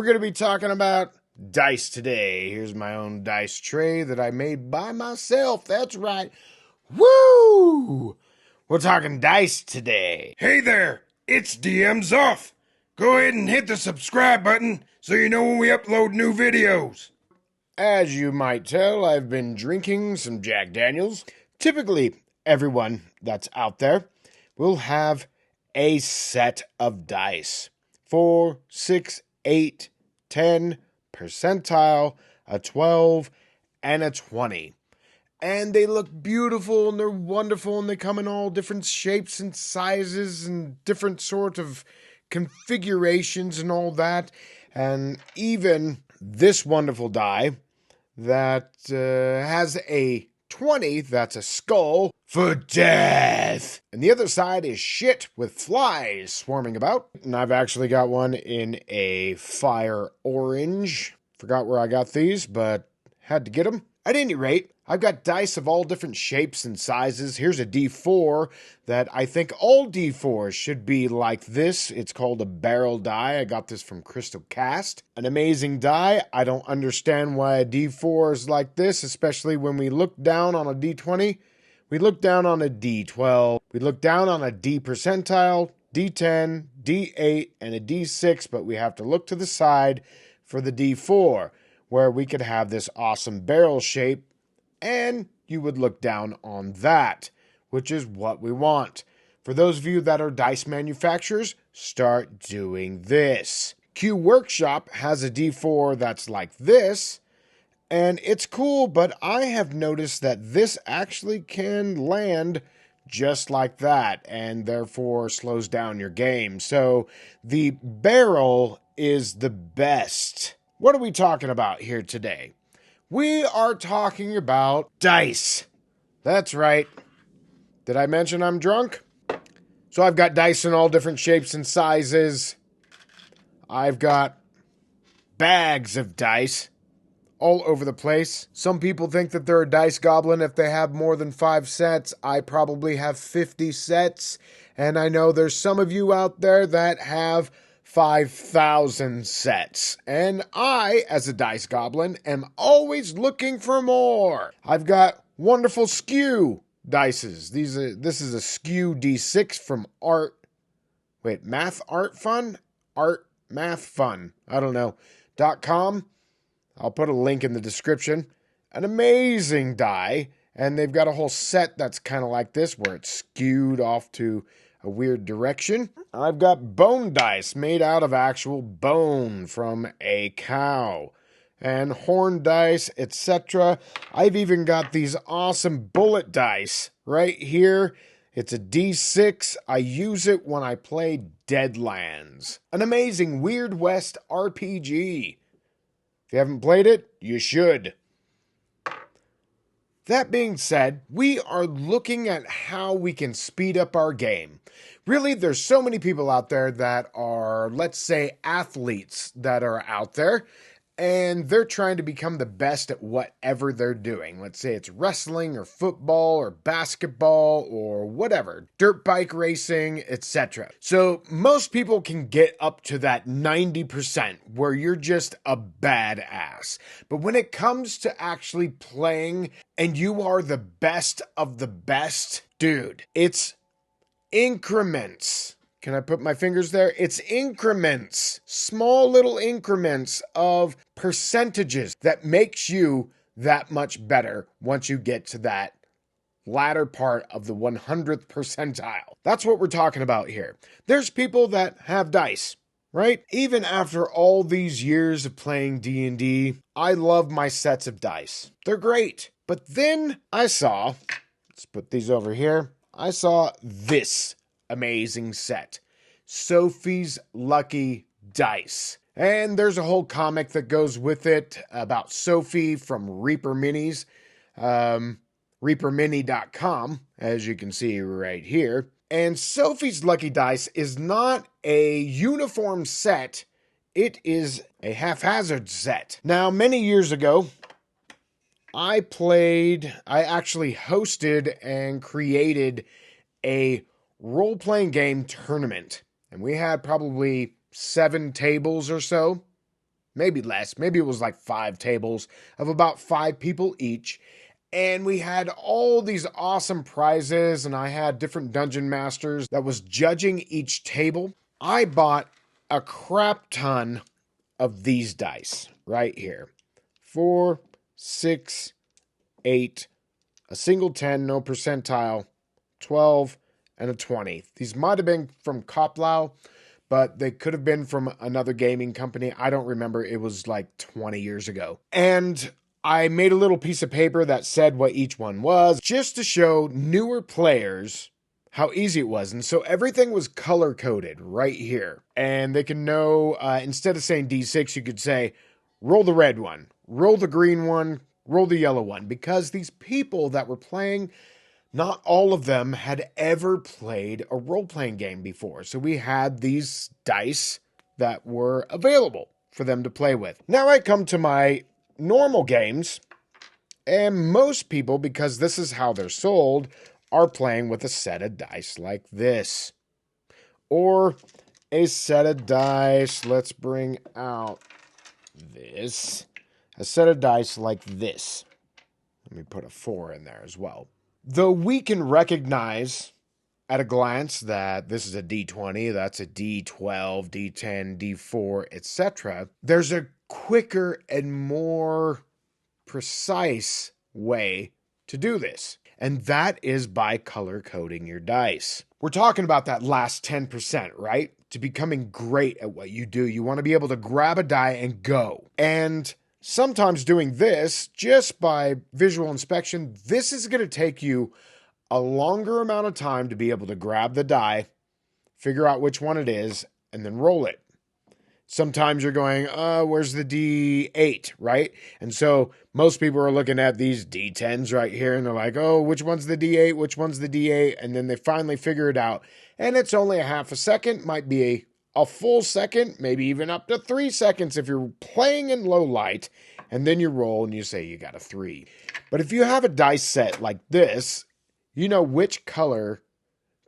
We're going to be talking about dice today. Here's my own dice tray that I made by myself. That's right. Woo! We're talking dice today. Hey there, it's DM's off. Go ahead and hit the subscribe button so you know when we upload new videos. As you might tell, I've been drinking some Jack Daniels. Typically, everyone that's out there will have a set of dice. 4, 6, 8, 10, percentile, a 12, and a 20. And they look beautiful and they're wonderful and they come in all different shapes and sizes and different sort of configurations and all that. And even this wonderful die that has a 20, that's a skull for death. And the other side is shit with flies swarming about. And I've actually got one in a fire orange. Forgot where I got these, but had to get them. At any rate, I've got dice of all different shapes and sizes. Here's a D4 that I think all D4s should be like this. It's called a barrel die. I got this from Crystal Cast. An amazing die. I don't understand why a D4 is like this, especially when we look down on a D20. We look down on a D12. We look down on a D percentile, D10, D8, and a D6, but we have to look to the side for the D4, where we could have this awesome barrel shape, and you would look down on that, which is what we want. For those of you that are dice manufacturers, start doing this. Q Workshop has a D4 that's like this, and it's cool, but I have noticed that this actually can land just like that, and therefore slows down your game. So the barrel is the best. What are we talking about here today? We are talking about dice. That's right. Did I mention I'm drunk? So I've got dice in all different shapes and sizes. I've got bags of dice all over the place. Some people think that they're a dice goblin if they have more than 5 sets. I probably have 50 sets. And I know there's some of you out there that have 5,000 sets. And I, as a dice goblin, am always looking for more. I've got wonderful skew dices. This is a skew D6 from Math Art Fun? Art Math Fun. I don't know. .com. I'll put a link in the description. An amazing die. And they've got a whole set that's kind of like this, where it's skewed off to a weird direction. I've got bone dice made out of actual bone from a cow. And horn dice, etc. I've even got these awesome bullet dice right here. It's a D6. I use it when I play Deadlands. An amazing Weird West RPG. If you haven't played it, you should. That being said, we are looking at how we can speed up our game. Really, there's so many people out there that are, let's say, athletes that are out there, and they're trying to become the best at whatever they're doing. Let's say it's wrestling or football or basketball or whatever, dirt bike racing, etc. So most people can get up to that 90% where you're just a badass. But when it comes to actually playing and you are the best of the best, dude, it's increments. Can I put my fingers there? It's increments, small little increments of percentages that makes you that much better once you get to that latter part of the 100th percentile. That's what we're talking about here. There's people that have dice, right? Even after all these years of playing D&D, I love my sets of dice. They're great. But then I saw, let's put these over here, I saw this amazing set, Sophie's Lucky Dice. And there's a whole comic that goes with it about Sophie from Reaper Minis, reapermini.com, as you can see right here. And Sophie's Lucky Dice is not a uniform set, it is a haphazard set. Now, many years ago, I actually hosted and created a role-playing game tournament. And we had probably 7 tables or so. maybe less. Maybe it was like 5 tables of about 5 people each. And we had all these awesome prizes, and I had different dungeon masters that was judging each table. I bought a crap ton of these dice right here. 4, 6, 8, a single 10, no percentile, 12, and a 20. These might have been from Koplau, but they could have been from another gaming company. I don't remember. It was like 20 years ago. And I made a little piece of paper that said what each one was, just to show newer players how easy it was. And so everything was color-coded right here. And they can know, instead of saying D6, you could say, roll the red one, roll the green one, roll the yellow one. Because these people that were playing, not all of them had ever played a role-playing game before. So we had these dice that were available for them to play with. Now I come to my normal games, and most people, because this is how they're sold, are playing with a set of dice like this. Or a set of dice, let's bring out this. A set of dice like this. Let me put a 4 in there as well. Though we can recognize at a glance that this is a D20, that's a D12, D10, D4, etc., there's a quicker and more precise way to do this. And that is by color coding your dice. We're talking about that last 10%, right? To becoming great at what you do, you want to be able to grab a die and go. And sometimes doing this, just by visual inspection, this is going to take you a longer amount of time to be able to grab the die, figure out which one it is, and then roll it. Sometimes you're going, where's the D8, right? And so most people are looking at these D10s right here, and they're like, oh, which one's the D8? Which one's the D8? And then they finally figure it out. And it's only a half a second, might be a full second, maybe even up to 3 seconds if you're playing in low light. And then you roll and you say you got a 3. But if you have a dice set like this, you know which color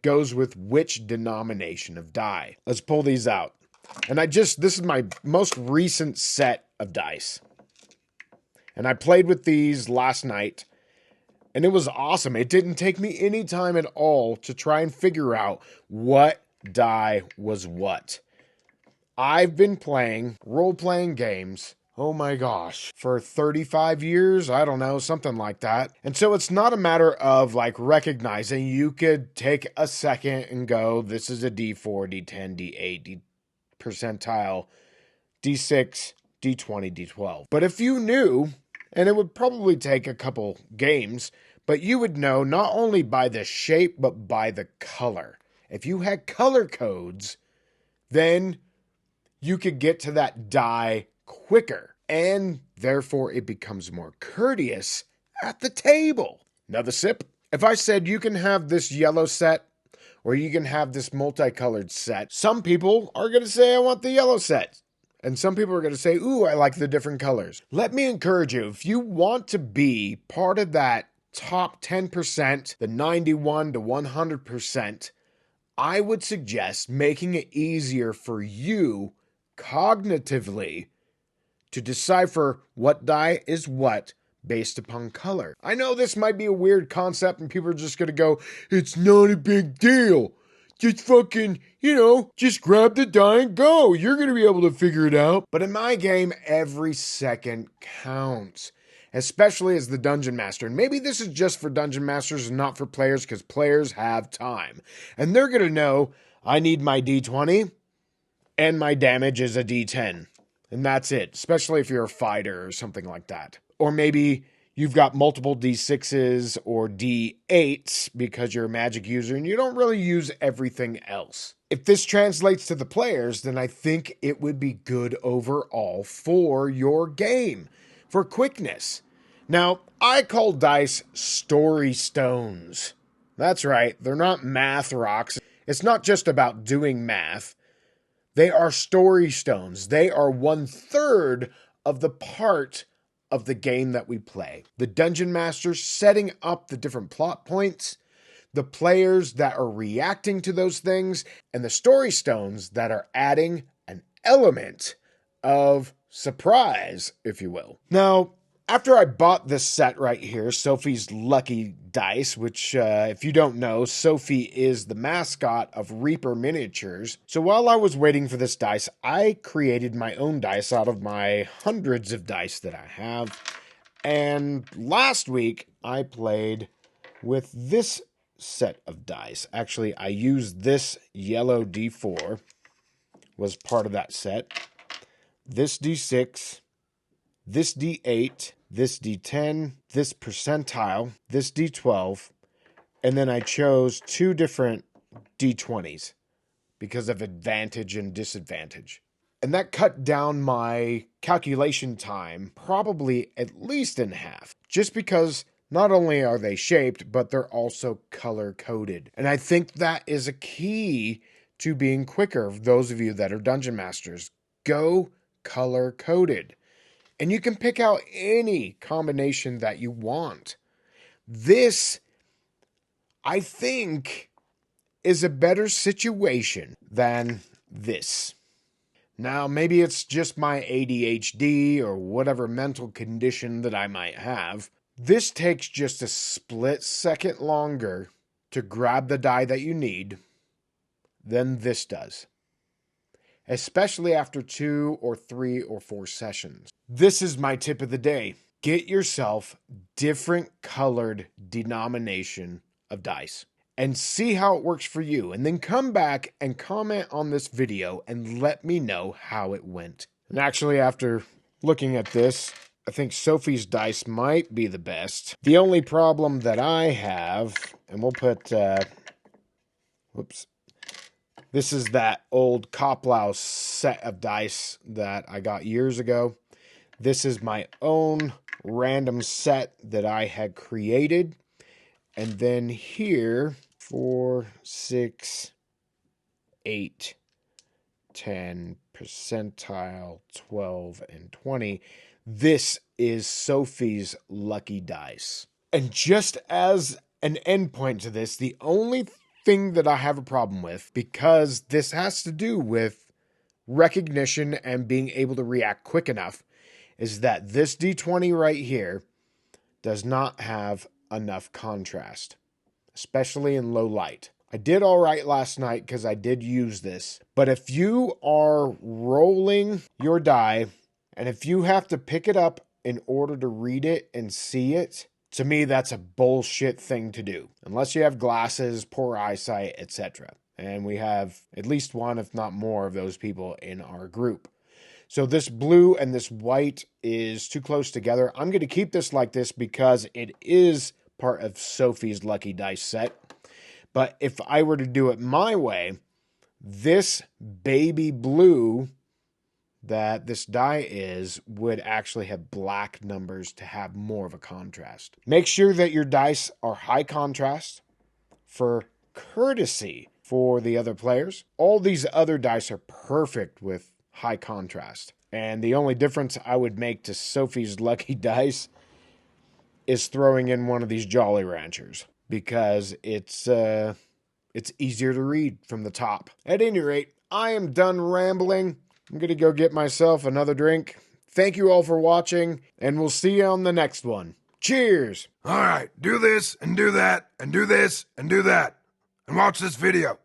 goes with which denomination of die. Let's pull these out. And this is my most recent set of dice. And I played with these last night, and it was awesome. It didn't take me any time at all to try and figure out what die was what. I've been playing role-playing games, oh my gosh, for 35 years, I don't know, something like that. And so it's not a matter of like recognizing. You could take a second and go, this is a D4, D10, D8, D percentile, D6, D20, D12. But if you knew, and it would probably take a couple games, but you would know not only by the shape, but by the color. If you had color codes, then you could get to that die quicker, and therefore it becomes more courteous at the table. Another sip. If I said you can have this yellow set, or you can have this multicolored set, some people are going to say, I want the yellow set. And some people are going to say, ooh, I like the different colors. Let me encourage you, if you want to be part of that top 10%, the 91 to 100%, I would suggest making it easier for you cognitively to decipher what die is what based upon color. I know this might be a weird concept and people are just going to go, it's not a big deal. Just fucking, just grab the die and go. You're going to be able to figure it out. But in my game, every second counts, especially as the dungeon master. And maybe this is just for dungeon masters and not for players because players have time. And they're going to know I need my D20 and my damage is a D10. And that's it, especially if you're a fighter or something like that. Or maybe you've got multiple D6s or D8s because you're a magic user and you don't really use everything else. If this translates to the players, then I think it would be good overall for your game, for quickness. Now, I call dice story stones. That's right, they're not math rocks. It's not just about doing math. They are story stones. They are 1/3 of the part of the game that we play. The dungeon master setting up the different plot points, the players that are reacting to those things, and the story stones that are adding an element of surprise, if you will. Now, after I bought this set right here, Sophie's Lucky Dice, which, if you don't know, Sophie is the mascot of Reaper Miniatures. So while I was waiting for this dice, I created my own dice out of my hundreds of dice that I have. And last week, I played with this set of dice. Actually, I used this yellow D4, was part of that set. This D6, this D8, this D10, this percentile, this D12, and then I chose 2 different D20s because of advantage and disadvantage. And that cut down my calculation time probably at least in half, just because not only are they shaped, but they're also color-coded. And I think that is a key to being quicker, those of you that are Dungeon Masters. Go color-coded. And you can pick out any combination that you want. This, I think, is a better situation than this. Now, maybe it's just my ADHD or whatever mental condition that I might have. This takes just a split second longer to grab the die that you need than this does, especially after 2 or 3 or 4 sessions. This is my tip of the day. Get yourself different colored denomination of dice and see how it works for you. And then come back and comment on this video and let me know how it went. And actually, after looking at this, I think Sophie's dice might be the best. The only problem that I have, and we'll put, this is that old Koplau set of dice that I got years ago. This is my own random set that I had created. And then here, 4, 6, 8, 10, percentile, 12, and 20. This is Sophie's Lucky Dice. And just as an endpoint to this, the only thing that I have a problem with, because this has to do with recognition and being able to react quick enough, is that this D20 right here does not have enough contrast, especially in low light. I did all right last night because I did use this, but if you are rolling your die and if you have to pick it up in order to read it and see it, to me, that's a bullshit thing to do. Unless you have glasses, poor eyesight, etc. And we have at least one, if not more, of those people in our group. So this blue and this white is too close together. I'm going to keep this like this because it is part of Sophie's Lucky Dice set. But if I were to do it my way, this baby blue that this die would actually have black numbers to have more of a contrast. Make sure that your dice are high contrast for courtesy for the other players. All these other dice are perfect with high contrast. And the only difference I would make to Sophie's Lucky Dice is throwing in one of these Jolly Ranchers, because it's easier to read from the top. At any rate, I am done rambling. I'm going to go get myself another drink. Thank you all for watching, and we'll see you on the next one. Cheers! All right, do this and do that and do this and do that. And watch this video.